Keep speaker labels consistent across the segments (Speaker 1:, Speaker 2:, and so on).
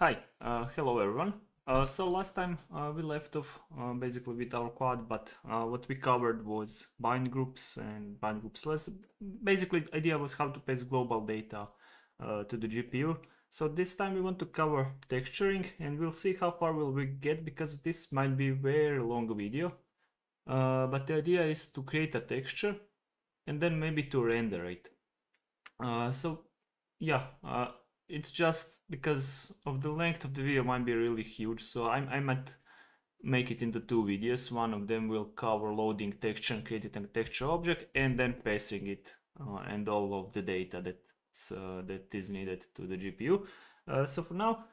Speaker 1: Hi, hello everyone. So last time we left off basically with our quad, but what we covered was bind groups and bind groups less. Basically, the idea was how to paste global data to the GPU. So this time we want to cover texturing, and we'll see how far will we get because this might be a very long video. But the idea is to create a texture and then maybe to render it. So yeah, it's just because of the length of the video might be really huge, so I might make it into two videos. One of them will cover loading texture and creating a texture object, and then passing it and all of the data that is needed to the GPU. So for now,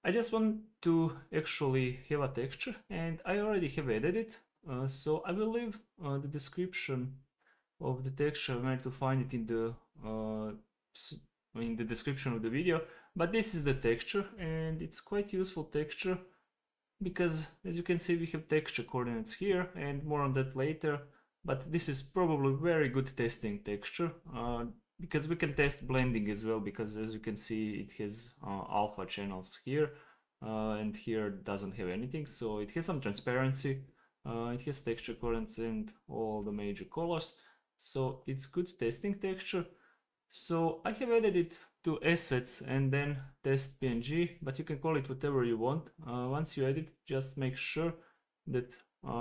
Speaker 1: I just want to actually have a texture, and I already have added it. So I will leave the description of the texture where to find it in the description of the video, but this is the texture and it's quite useful texture because as you can see we have texture coordinates here and more on that later, but this is probably very good testing texture because we can test blending as well, because as you can see it has alpha channels here and here doesn't have anything, so it has some transparency, it has texture coordinates and all the major colors. So it's good testing texture. So I have added it to assets and then test PNG, but you can call it whatever you want. Once you edit, just make sure that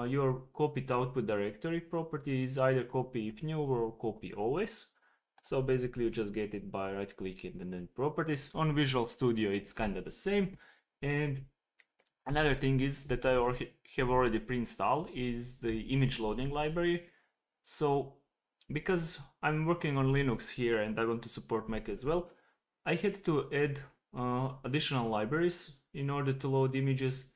Speaker 1: your copied output directory property is either copy if new or copy always. So basically you just get it by right clicking and then properties. On Visual Studio it's kind of the same. And another thing is that I have already pre-installed is the image loading library. So because I'm working on Linux here and I want to support Mac as well, I had to add additional libraries in order to load images,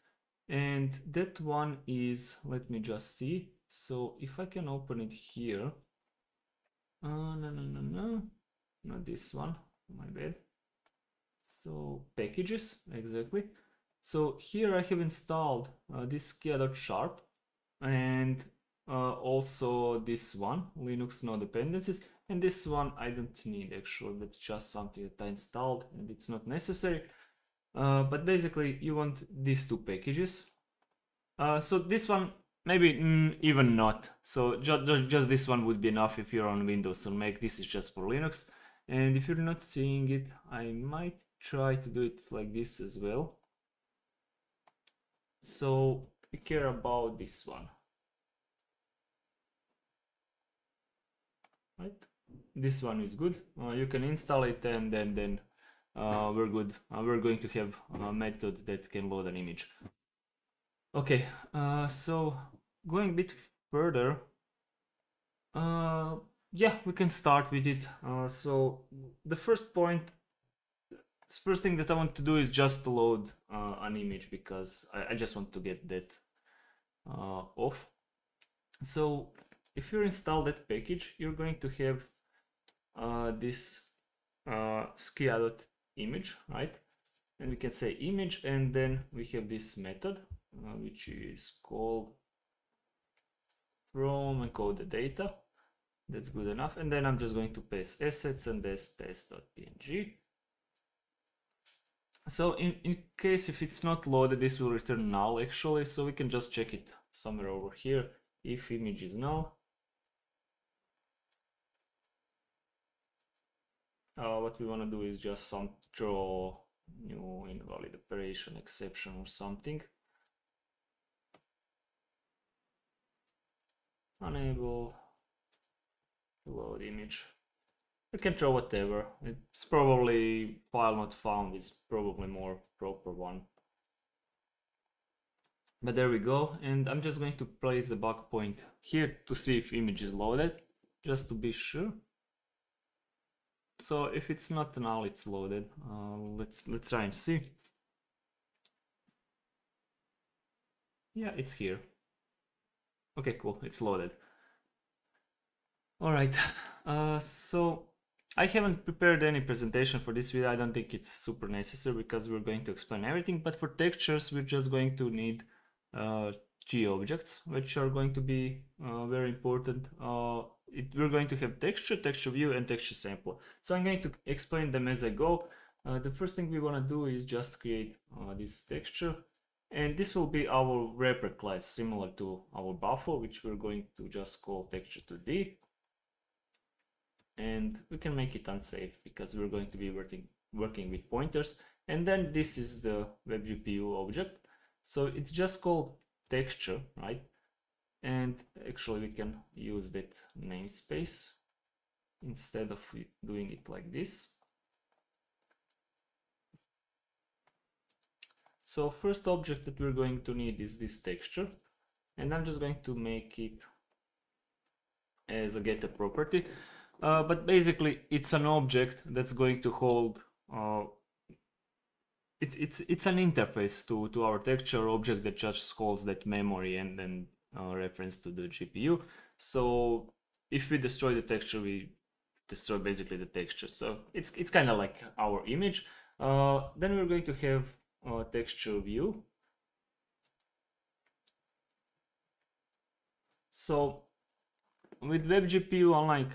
Speaker 1: and that one is, let me just see, so if I can open it here, no, not this one, my bad. So packages, exactly. So here I have installed this kia.sharp and also this one, Linux no dependencies, and this one I don't need actually, that's just something that I installed and it's not necessary. But basically you want these two packages. So this one maybe even not, so just this one would be enough if you're on Windows or Mac. This is just for Linux, and if you're not seeing it, I might try to do it like this as well. So we care about this one. Right, this one is good. You can install it and then we're good. We're going to have a method that can load an image. Okay, so going a bit further, yeah, we can start with it. So the first thing that I want to do is just to load an image, because I just want to get that off. So if you install that package, you're going to have this skia.image, right? And we can say image, and then we have this method which is called from encode data. That's good enough. And then I'm just going to paste assets and this test.png. So in case if it's not loaded, this will return null actually, so we can just check it somewhere over here. If image is null, what we want to do is just throw new invalid operation exception or something. Unable to load image. You can throw whatever. It's probably file not found is probably more proper one. But there we go, and I'm just going to place the bug point here to see if image is loaded, just to be sure. So if it's not null, it's loaded. Let's try and see. Yeah, it's here. Okay, cool, it's loaded. All right, so I haven't prepared any presentation for this video. I don't think it's super necessary because we're going to explain everything, but for textures we're just going to need G objects, which are going to be very important. We're going to have texture, texture view, and texture sample. So I'm going to explain them as I go. The first thing we want to do is just create this texture, and this will be our wrapper class similar to our buffer, which we're going to just call texture2d, and we can make it unsafe because we're going to be working with pointers. And then this is the WebGPU object, so it's just called texture, right? And actually we can use that namespace instead of doing it like this. So first object that we're going to need is this texture, and I'm just going to make it as a getter property. But basically it's an object that's going to hold it's an interface to our texture object that just holds that memory and then reference to the GPU. So if we destroy the texture, we destroy basically the texture. So it's kind of like our image. Then we're going to have a texture view. So with WebGPU, unlike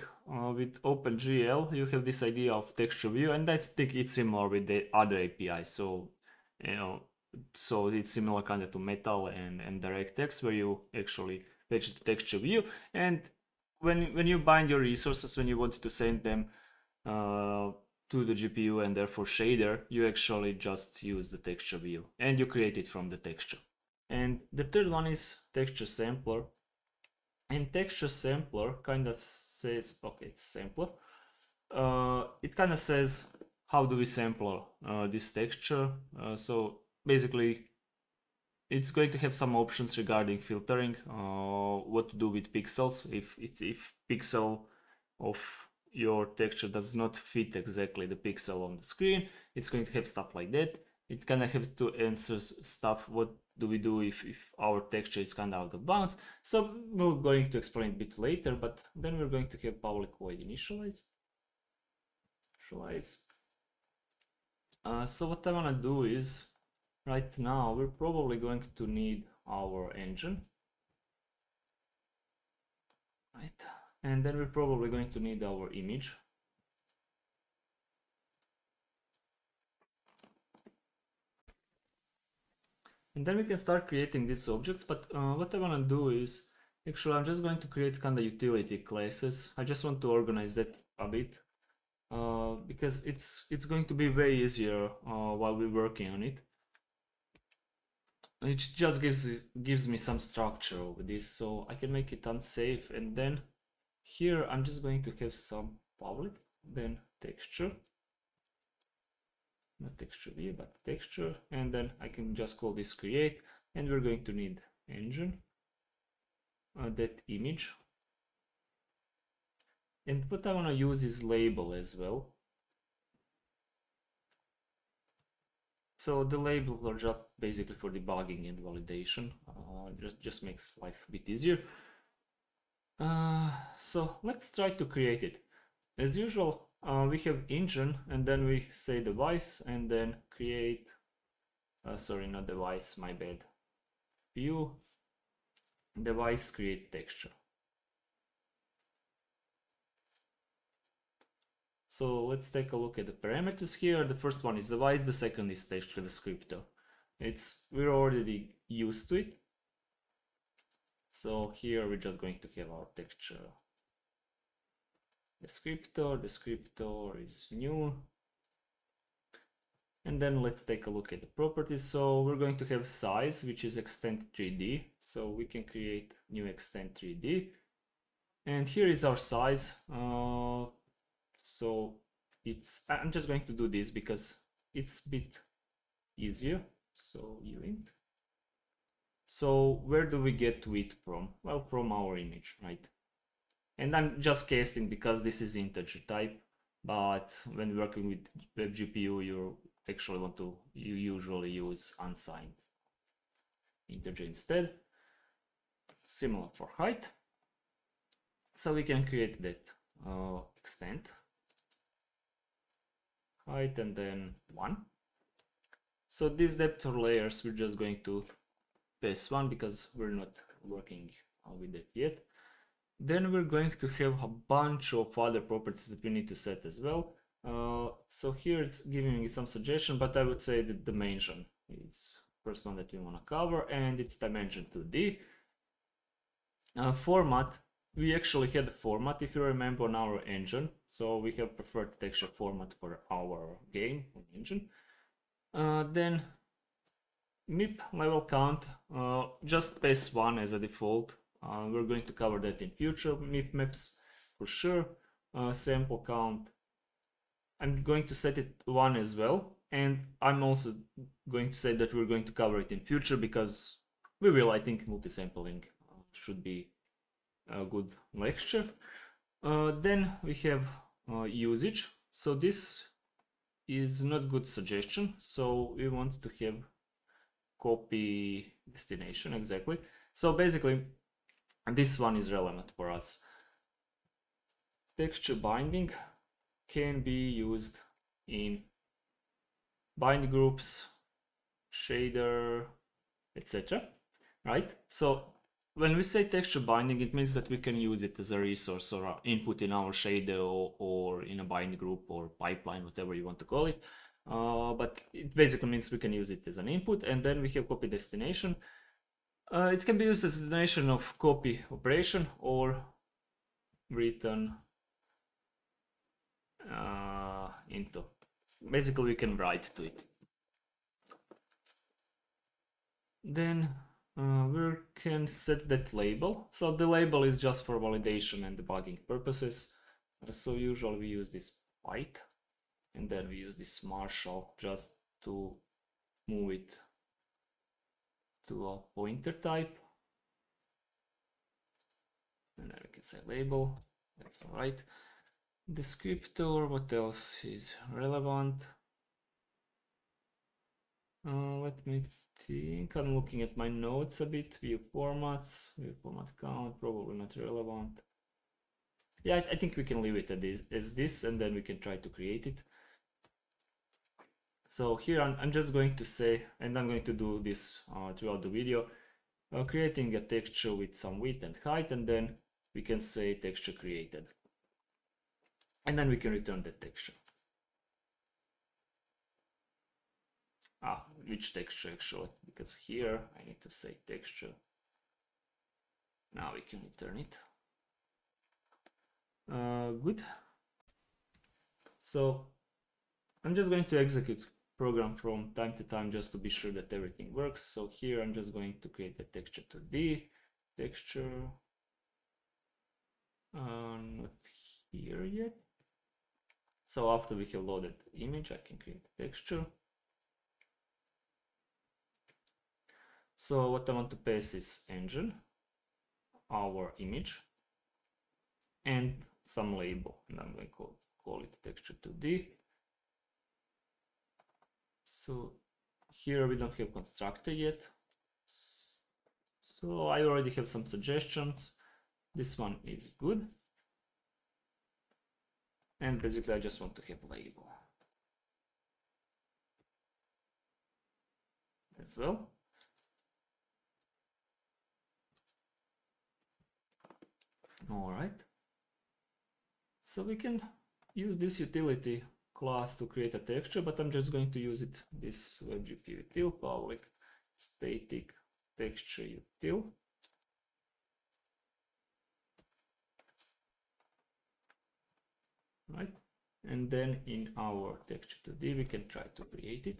Speaker 1: with OpenGL, you have this idea of texture view, and I think it's similar with the other APIs. So so it's similar kind of to Metal and DirectX, where you actually fetch the texture view, and when you bind your resources, when you want to send them to the GPU and therefore shader, you actually just use the texture view and you create it from the texture. And the third one is texture sampler. And texture sampler kind of says, okay, it's sampler. It kind of says how do we sample this texture. So basically it's going to have some options regarding filtering, what to do with pixels. If pixel of your texture does not fit exactly the pixel on the screen, it's going to have stuff like that. It kind of has to answer stuff, what do we do if our texture is kind of out of bounds. So we're going to explain a bit later, but then we're going to have public void initialize. So what I want to do is, right now we're probably going to need our engine, right? And then we're probably going to need our image. And then we can start creating these objects, but what I want to do is, actually I'm just going to create kind of utility classes. I just want to organize that a bit, because it's going to be way easier while we're working on it. It just gives me some structure over this, so I can make it unsafe. And then here I'm just going to have some public, then texture, not texture view, but texture, and then I can just call this create, and we're going to need engine, that image. And what I want to use is label as well. So the labels are just basically for debugging and validation. Just makes life a bit easier. So let's try to create it. As usual, we have engine, and then we say device, and then create, sorry, not device, my bad, view, device, create texture. So let's take a look at the parameters here. The first one is device, the second is texture descriptor. We're already used to it. So here we're just going to have our texture descriptor. Descriptor is new. And then let's take a look at the properties. So we're going to have size, which is extend 3D. So we can create new extend 3D. And here is our size. So I'm just going to do this because it's a bit easier. So uint. So where do we get width from? Well, from our image, right? And I'm just casting because this is integer type, but when working with WebGPU, you usually use unsigned integer instead. Similar for height. So we can create that extent height and then 1. So these depth or layers, we're just going to pass 1 because we're not working with it yet. Then we're going to have a bunch of other properties that we need to set as well. So here it's giving me some suggestion, but I would say the dimension is first one that we want to cover, and it's dimension 2D. Format, we actually had a format, if you remember, on our engine. So we have preferred texture format for our game engine. Then MIP level count, just pass 1 as a default. We're going to cover that in future MIP maps for sure. Sample count, I'm going to set it 1 as well, and I'm also going to say that we're going to cover it in future because we will. I think multi-sampling should be a good lecture. Then we have usage. So this is not good suggestion. So we want to have copy destination exactly. So basically this one is relevant for us. Texture binding can be used in bind groups, shader, etc. Right? So when we say texture binding, it means that we can use it as a resource or input in our shader or in a bind group or pipeline, whatever you want to call it. But it basically means we can use it as an input, and then we have copy destination. It can be used as a destination of copy operation or written into. Basically, we can write to it. Then we can set that label. So the label is just for validation and debugging purposes. So usually we use this byte, and then we use this marshal just to move it to a pointer type. And then we can say label. That's all right. Descriptor, what else is relevant? Let me think. I'm looking at my notes a bit. View formats, view format count, probably not relevant. Yeah, I think we can leave it as this, and then we can try to create it. So here I'm just going to say, and I'm going to do this throughout the video, creating a texture with some width and height, and then we can say texture created. And then we can return the texture. Which texture actually? Because here I need to say texture. Now we can return it. Good. So I'm just going to execute program from time to time just to be sure that everything works. So here I'm just going to create the texture 2D texture. Not here yet. So after we have loaded the image, I can create the texture. So what I want to pass is engine, our image, and some label, and I'm going to call it texture 2D. So here we don't have constructor yet. So I already have some suggestions. This one is good. And basically I just want to have label as well. All right. So we can use this utility class to create a texture, but I'm just going to use it, this WebGPU util, public static texture util. Right, and then in our texture 2D we can try to create it.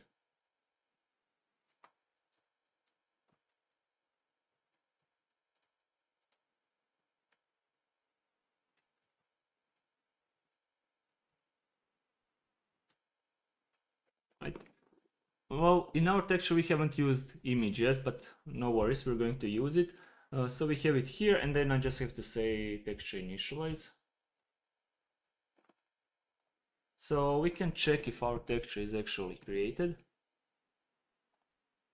Speaker 1: Right. Well, in our texture we haven't used image yet, but no worries, we're going to use it. So we have it here, and then I just have to say texture initialize. So we can check if our texture is actually created.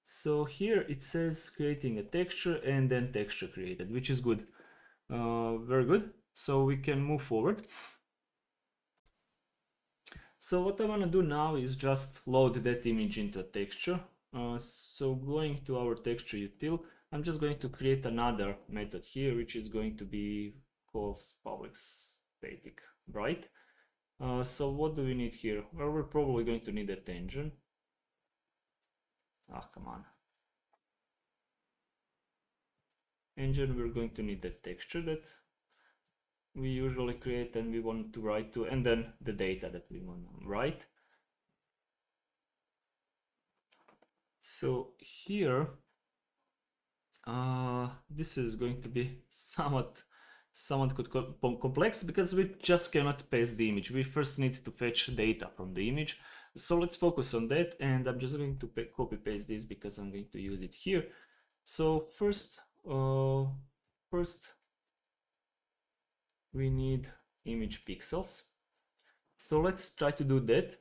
Speaker 1: So here it says creating a texture and then texture created, which is good. Very good. So we can move forward. So what I want to do now is just load that image into a texture. So going to our texture util, I'm just going to create another method here, which is going to be called public static bright. So what do we need here? Well, we're probably going to need a tangent. Ah, come on. Engine, we're going to need the texture that we usually create and we want to write to, and then the data that we want to write. So here, this is going to be somewhat complex because we just cannot paste the image. We first need to fetch data from the image. So let's focus on that, and I'm just going to copy paste this because I'm going to use it here. So first we need image pixels. So let's try to do that.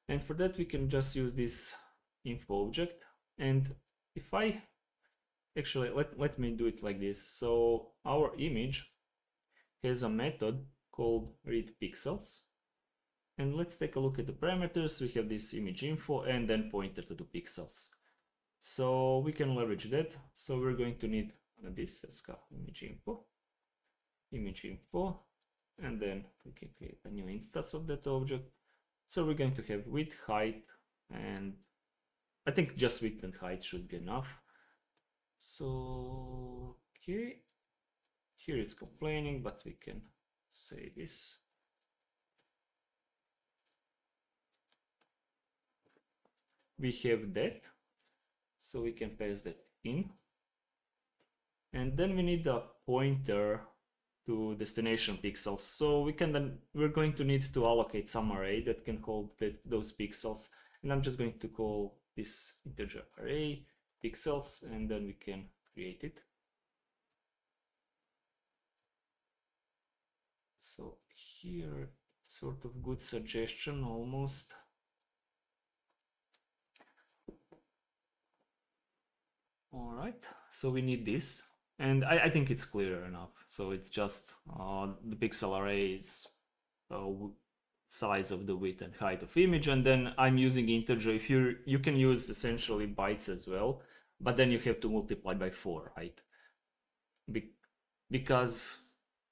Speaker 1: And for that, we can just use this info object. And if I actually, let me do it like this. So our image has a method called read pixels. And let's take a look at the parameters. We have this image info and then pointer to the pixels. So we can leverage that. So we're going to need this as image info, and then we can create a new instance of that object. So we're going to have width, height, and I think just width and height should be enough. So okay, here it's complaining, but we can say this. We have that, so we can paste that in. And then we need a pointer to destination pixels. So we're going to need to allocate some array that can hold those pixels. And I'm just going to call this integer array pixels, and then we can create it. So here, sort of good suggestion almost. All right, so we need this. And I think it's clear enough. So it's just the pixel array is size of the width and height of image, and then I'm using integer. If you can use essentially bytes as well, but then you have to multiply by 4, right? Because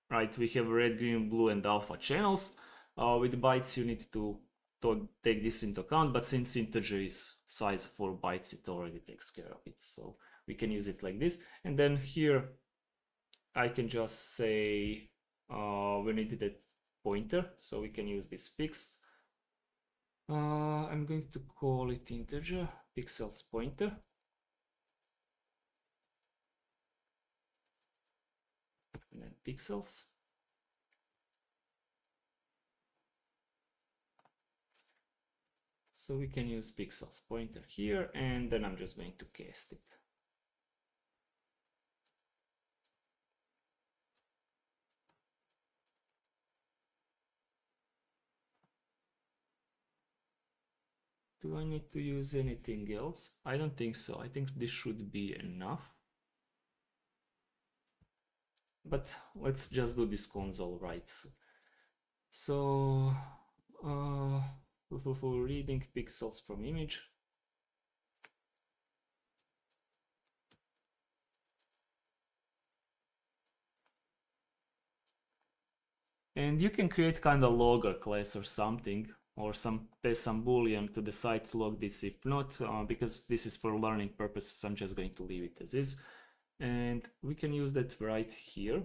Speaker 1: right, we have red, green, blue, and alpha channels. With bytes, you need to take this into account, but since integer is size 4 bytes, it already takes care of it. So we can use it like this. And then here I can just say we need that pointer, so we can use this fixed. I'm going to call it integer pixels pointer. And then pixels. So we can use pixels pointer here, and then I'm just going to cast it. Do I need to use anything else? I don't think so. I think this should be enough. But let's just do this console writes. So for reading pixels from image. And you can create kind of logger class or something, or pass some boolean to decide to log this. If not, because this is for learning purposes, I'm just going to leave it as is. And we can use that right here.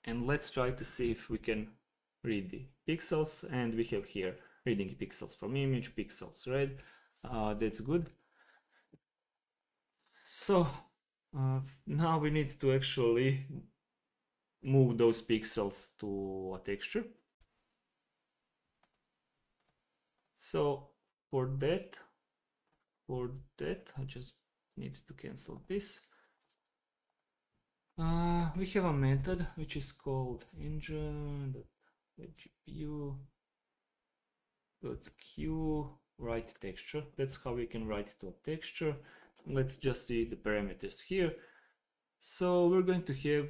Speaker 1: And let's try to see if we can read the pixels. And we have here reading pixels from image, pixels read. That's good. So now we need to actually move those pixels to a texture. So for that, I just need to cancel this. We have a method which is called engine.webgpu write texture. That's how we can write to a texture. Let's just see the parameters here. So we're going to have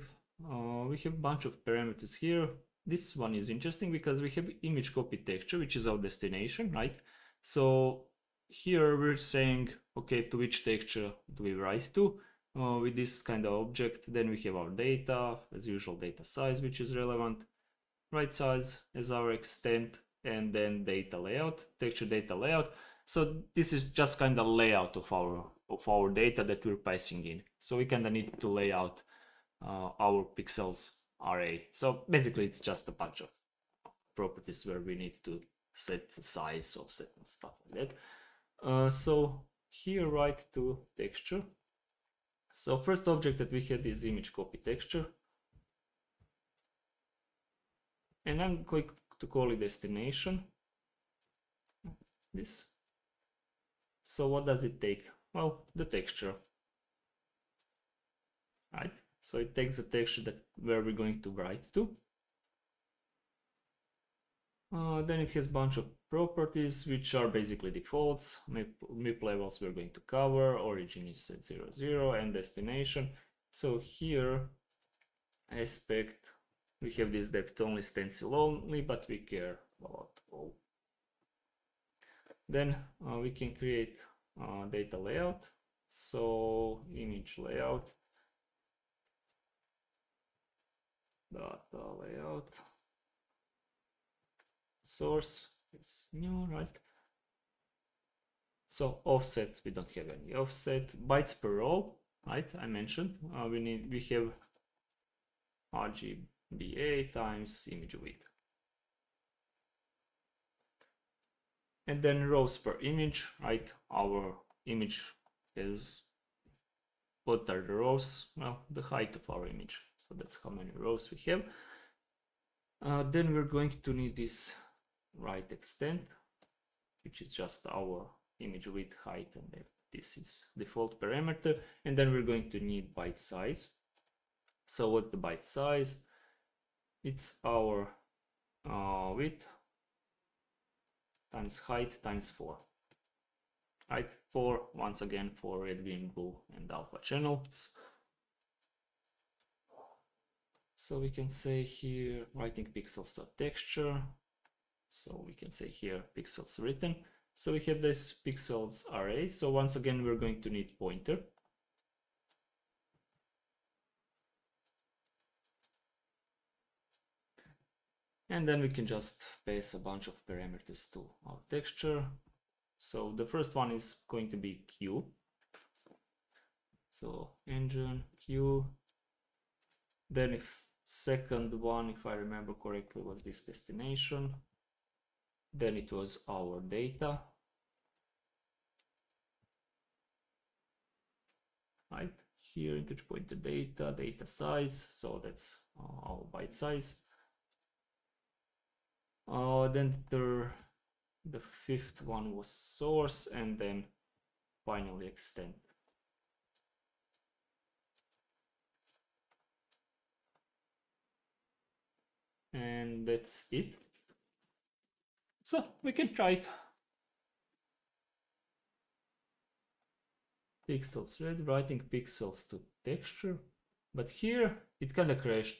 Speaker 1: we have a bunch of parameters here. This one is interesting because we have image copy texture, which is our destination, right? So here we're saying, okay, to which texture do we write to? with this kind of object. Then we have our data, as usual, data size, which is relevant, right size as our extent, and then data layout, texture data layout. So this is just kind of layout of our data that we're passing in. So we kind of need to lay out our pixels array. So basically it's just a bunch of properties where we need to set the size, offset, and stuff like that. So here, write to texture. So first object that we had is image copy texture, and I'm going to call it destination. This. So what does it take? Well, the texture, right? So it takes the texture that where we're going to write to. Then it has a bunch of properties which are basically defaults. MIP levels we're going to cover, origin is set 0, 0, and destination. So here, aspect, we have this depth only, stencil only, but we care about all. Then we can create data layout. So image layout, data layout, source is new, right? So offset, we don't have any offset. Bytes per row, right? I mentioned we have RGBA times image width. And then rows per image, right? Our image is, what are the rows? Well, the height of our image. So that's how many rows we have. Then we're going to need this right extent, which is just our image width, height, and this is default parameter. And then we're going to need byte size. So what's the byte size? It's our width times height times 4. Right, 4 once again for red, green, blue, and alpha channels. So we can say here writing pixels.texture. So we can say here pixels written. So we have this pixels array. So once again we're going to need pointer. And then we can just pass a bunch of parameters to our texture. So the first one is going to be Q. So engine Q. Then if second one, if I remember correctly, was this destination. Then it was our data. Right here, integer pointer data, data size. So that's our byte size. Then the fifth one was source, and then finally extent. And that's it. So we can try it. Pixels red, writing pixels to texture, but here it kind of crashed.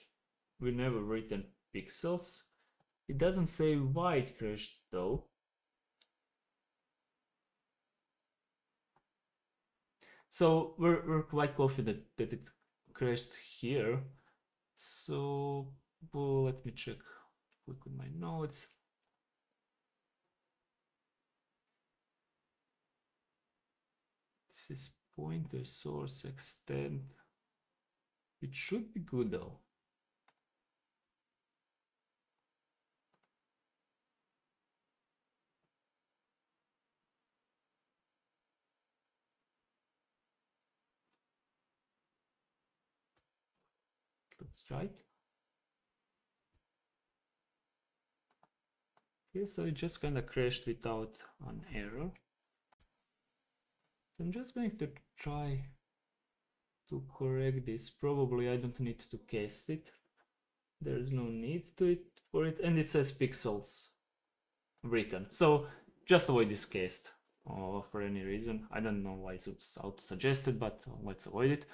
Speaker 1: We never written pixels. It doesn't say why it crashed though. So we're quite confident that it crashed here. So well, let me check quick with my notes. This is pointer source extent. It should be good though. Let's try it. Okay, so it just kind of crashed without an error. I'm just going to try to correct this. Probably I don't need to cast it. There's no need to it for it, and it says pixels written. So just avoid this cast for any reason. I don't know why it's auto-suggested, but let's avoid it.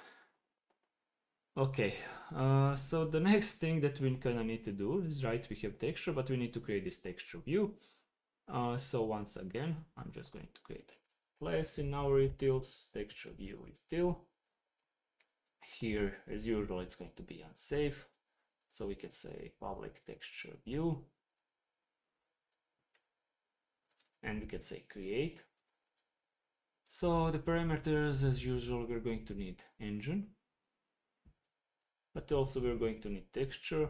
Speaker 1: Okay, so the next thing that we kind of need to do is, right, we have texture, but we need to create this texture view. So once again, I'm just going to create a class in our utils, texture view util. Here, as usual, it's going to be unsafe. So we can say public texture view. And we can say create. So the parameters, as usual, we're going to need engine. But also we're going to need texture.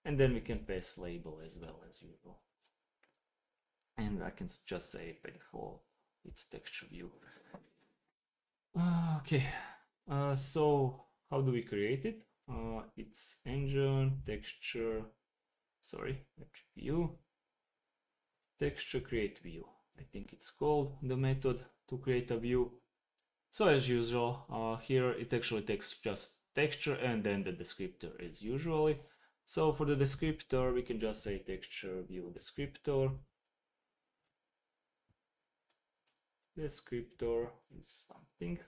Speaker 1: And then we can pass label as well as usual. And I can just say by default it's texture view. Okay, so how do we create it? It's engine, texture, sorry, view, texture create view. I think it's called the method to create a view. So as usual, here it actually takes just texture and then the descriptor as usually. So for the descriptor, we can just say texture view descriptor. Descriptor is something.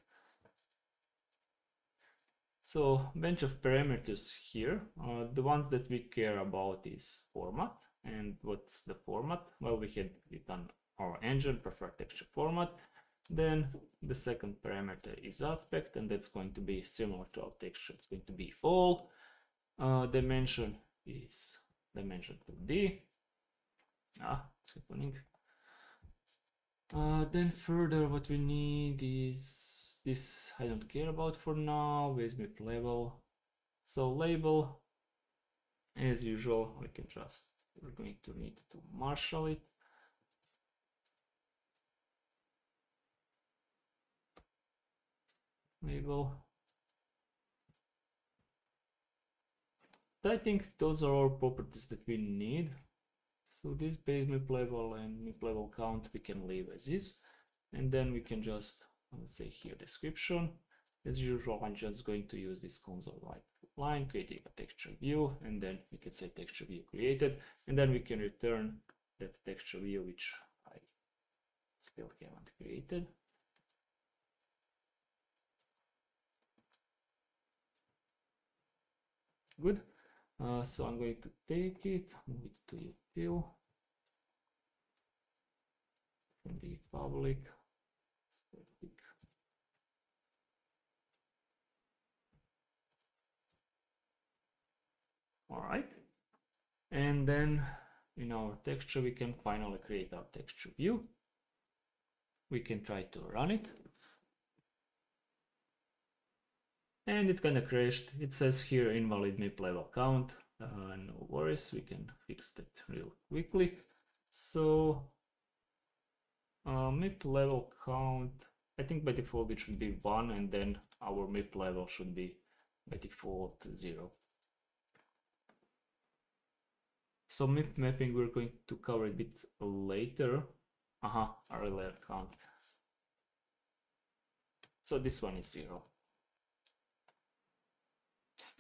Speaker 1: So bunch of parameters here. The ones that we care about is format. And what's the format? Well, we had it on our engine, preferred texture format. Then the second parameter is aspect, and that's going to be similar to our texture. It's going to be all. Dimension is dimension 2D. It's happening. Then further, what we need is this. I don't care about for now. With map level. So label, as usual, we can just, we're going to need to marshal it. Label. I think those are all properties that we need. So this base map level and map level count we can leave as is. And then we can just, let's say here, description. As usual, I'm just going to use this console-like line, creating a texture view, and then we can say texture view created, and then we can return that texture view which I still haven't created. Good. So I'm going to take it, move it to util, and be public, static. All right. And then in our texture, we can finally create our texture view. We can try to run it. And it kind of crashed. It says here invalid map level count. No worries, we can fix that real quickly. So map level count, I think by default it should be 1, and then our map level should be by default 0. So map mapping we're going to cover a bit later. Array layer count. So this one is 0.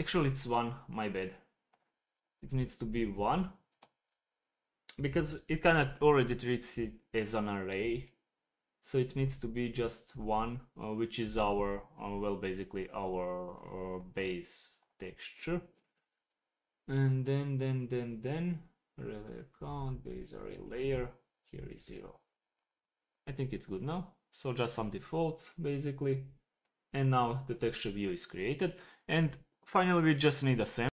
Speaker 1: Actually it's 1, my bad. It needs to be 1. Because it kind of already treats it as an array. So it needs to be just 1, which is our, well, basically our base texture. And then array layer count, base array layer, here is 0. I think it's good now. So just some defaults basically. And now the texture view is created. And finally we just need a sampler.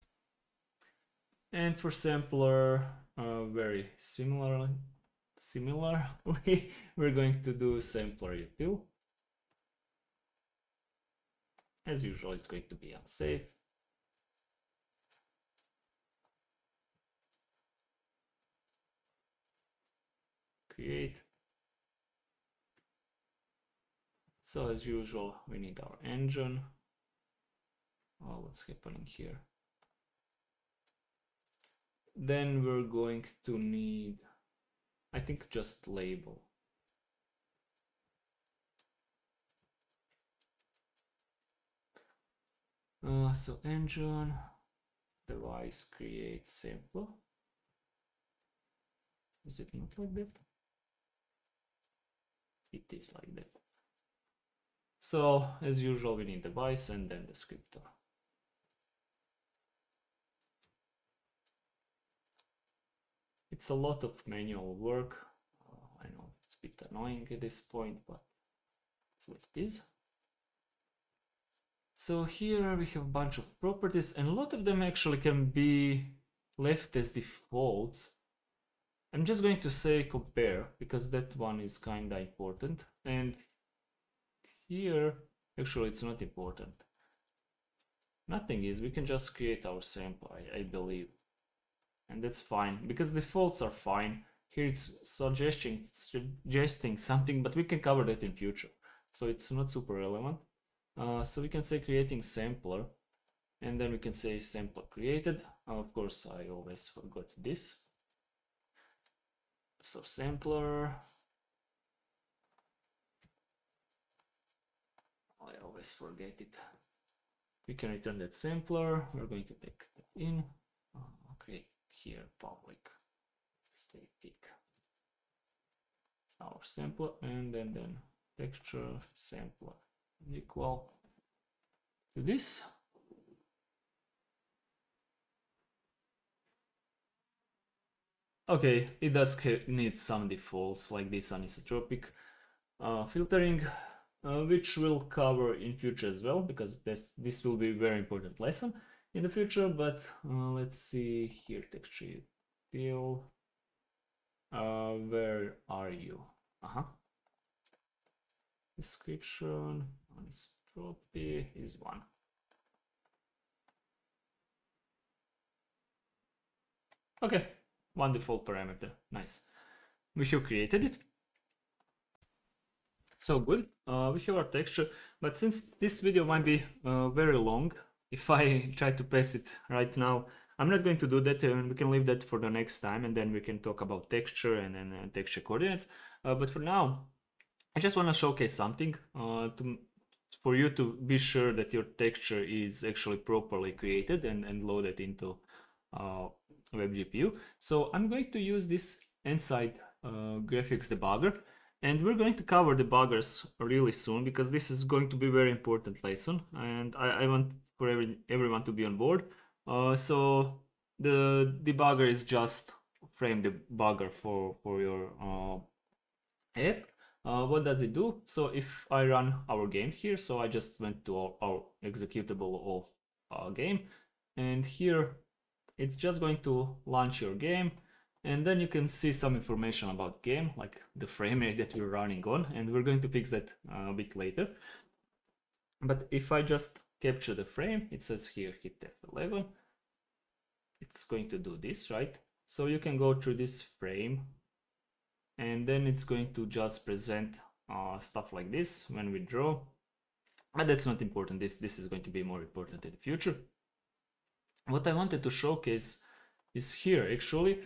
Speaker 1: And for sampler, very similarly, we're going to do sampler util. As usual, it's going to be unsafe. Create. So as usual, we need our engine. Oh, what's happening here? Then we're going to need, I think, just label. So engine, device create sampler. Is it not like that? It is like that. So as usual, we need device and then descriptor. It's a lot of manual work. I know it's a bit annoying at this point, but that's what it is. So here we have a bunch of properties, and a lot of them actually can be left as defaults. I'm just going to say compare because that one is kinda important, and here actually it's not important. Nothing is, we can just create our sample, I believe, and that's fine because defaults are fine. Here it's suggesting something, but we can cover that in future, so it's not super relevant. So we can say creating sampler, and then we can say sampler created. Of course, I always forgot this. So sampler, I always forget it. We can return that sampler. We're going to take that in. Create here public static our sampler, and then texture sampler equal to this. Okay, it does need some defaults like this anisotropic filtering, which we'll cover in future as well, because this will be a very important lesson in the future. But let's see here, texture field. Where are you? Description anisotropy is one. Okay, one default parameter. Nice. We have created it. So good. We have our texture, but since this video might be very long, if I try to paste it right now, I'm not going to do that, and we can leave that for the next time, and then we can talk about texture and then texture coordinates. But for now, I just want to showcase something for you to be sure that your texture is actually properly created and loaded into WebGPU. So I'm going to use this Inside graphics debugger, and we're going to cover debuggers really soon because this is going to be a very important lesson, and I want for everyone to be on board. So the debugger is just frame debugger for your app. What does it do? So if I run our game here, so I just went to our executable of game, and here it's just going to launch your game, and then you can see some information about game, like the frame rate that we're running on, and we're going to fix that a bit later. But if I just capture the frame, it says here hit F11, it's going to do this, right? So you can go through this frame, and then it's going to just present stuff like this when we draw, but that's not important. This is going to be more important in the future. What I wanted to showcase is here actually.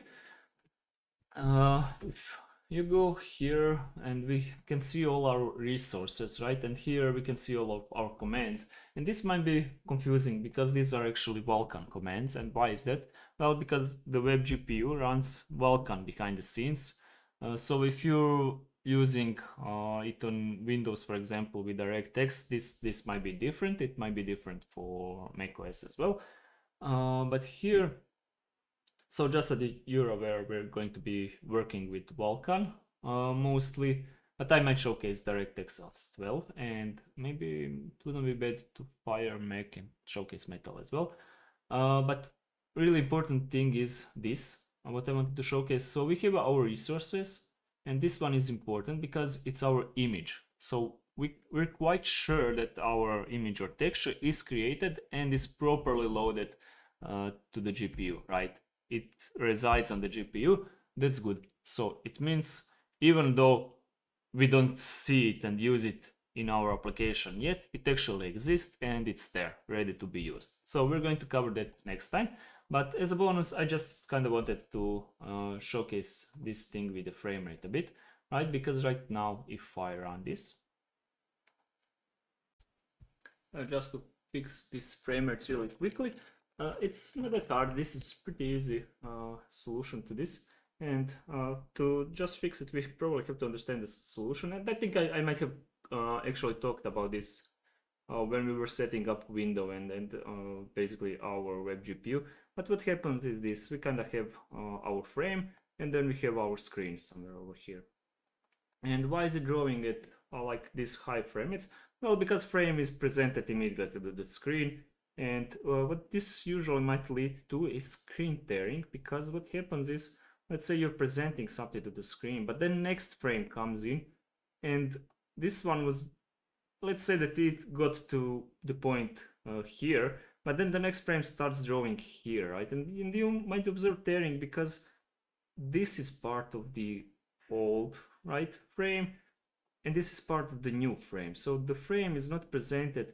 Speaker 1: If you go here, and we can see all our resources, right? And here we can see all of our commands, and this might be confusing because these are actually Vulkan commands. And why is that? Well, because the WebGPU runs Vulkan behind the scenes. So if you're using it on Windows, for example, with DirectX, this might be different. It might be different for macOS as well. But here, so just so that you're aware, we're going to be working with Vulkan mostly, but I might showcase DirectX 12, and maybe it wouldn't be bad to fire Mac and showcase Metal as well. But really important thing is this, what I wanted to showcase. So we have our resources, and this one is important because it's our image. So we're quite sure that our image or texture is created and is properly loaded to the GPU, right? It resides on the GPU. That's good. So it means even though we don't see it and use it in our application yet, it actually exists and it's there, ready to be used. So we're going to cover that next time. But as a bonus, I just kind of wanted to showcase this thing with the frame rate a bit, right? Because right now, if I run this, just to fix this frame rate really quickly, it's not that hard. This is pretty easy solution to this. And to just fix it, we probably have to understand the solution. And I think I might have actually talked about this when we were setting up window and basically our WebGPU. But what happens is this: we kind of have our frame, and then we have our screen somewhere over here. And why is it drawing it like this high frame rates? Well, because frame is presented immediately to the screen, and what this usually might lead to is screen tearing, because what happens is, let's say you're presenting something to the screen, but then next frame comes in, and this one was, let's say that it got to the point here, but then the next frame starts drawing here, right? And you might observe tearing because this is part of the old, right, frame, and this is part of the new frame. So the frame is not presented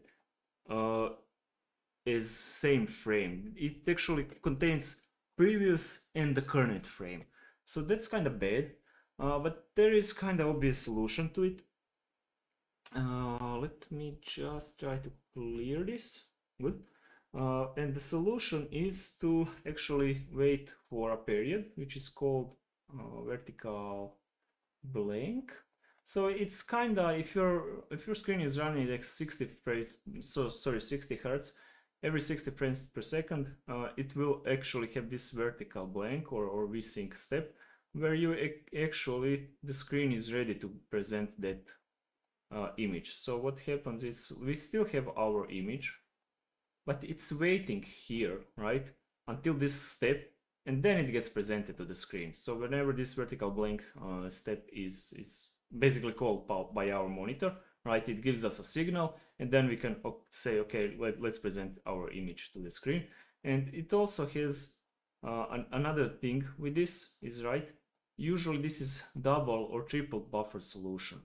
Speaker 1: as same frame. It actually contains previous and the current frame. So that's kind of bad, but there is kind of obvious solution to it. Let me just try to clear this. Good. And the solution is to actually wait for a period, which is called vertical blank. So it's kind of, if your screen is running like 60 frames, 60 hertz, every 60 frames per second, it will actually have this vertical blank or VSync step, where you actually, the screen is ready to present that image. So what happens is we still have our image, but it's waiting here, right, until this step, and then it gets presented to the screen. So whenever this vertical blank step is basically called by our monitor, right, it gives us a signal, and then we can say, okay, let's present our image to the screen. And it also has another thing with this is, right, usually this is double or triple buffer solution.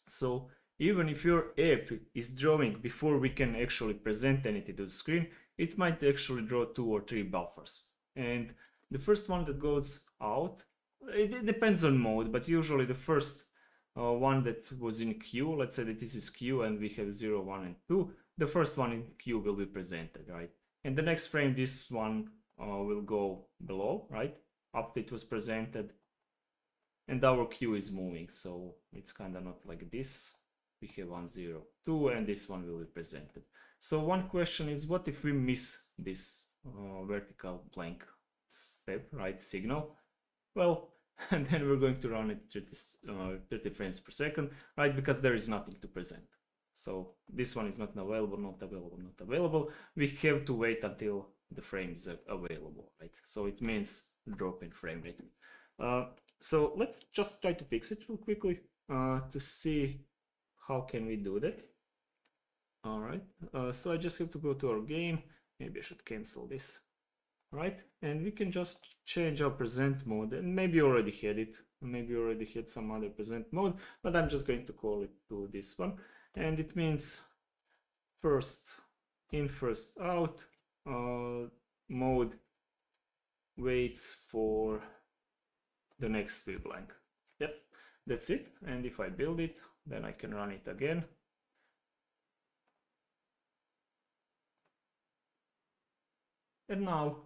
Speaker 1: So even if your app is drawing before we can actually present anything to the screen, it might actually draw 2 or 3 buffers. And the first one that goes out, it depends on mode, but usually the first one that was in queue, let's say that this is queue and we have 0, 1, and 2, the first one in queue will be presented, right? And the next frame, this one will go below, right? After it was presented, and our queue is moving, so it's kind of not like this. We have 1, 0, 2, and this one will be presented. So one question is, what if we miss this vertical blank step, right, signal? Well, and then we're going to run it 30 frames per second, right, because there is nothing to present. So this one is not available, not available, not available. We have to wait until the frame is available, right? So it means drop in frame rate. So let's just try to fix it real quickly to see how can we do that. All right, so I just have to go to our game. Maybe I should cancel this. All right, and we can just change our present mode, and maybe you already had it. Maybe you already had some other present mode, but I'm just going to call it to this one. And it means first in, first out. Mode waits for the next blank. Yep, that's it. And if I build it, then I can run it again. And now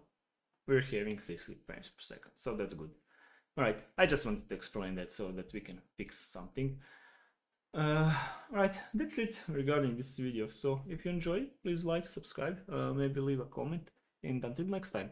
Speaker 1: we're having 60 frames per second, so that's good. All right, I just wanted to explain that so that we can fix something. Right, that's it regarding this video. So if you enjoy, please like, subscribe, maybe leave a comment, and until next time.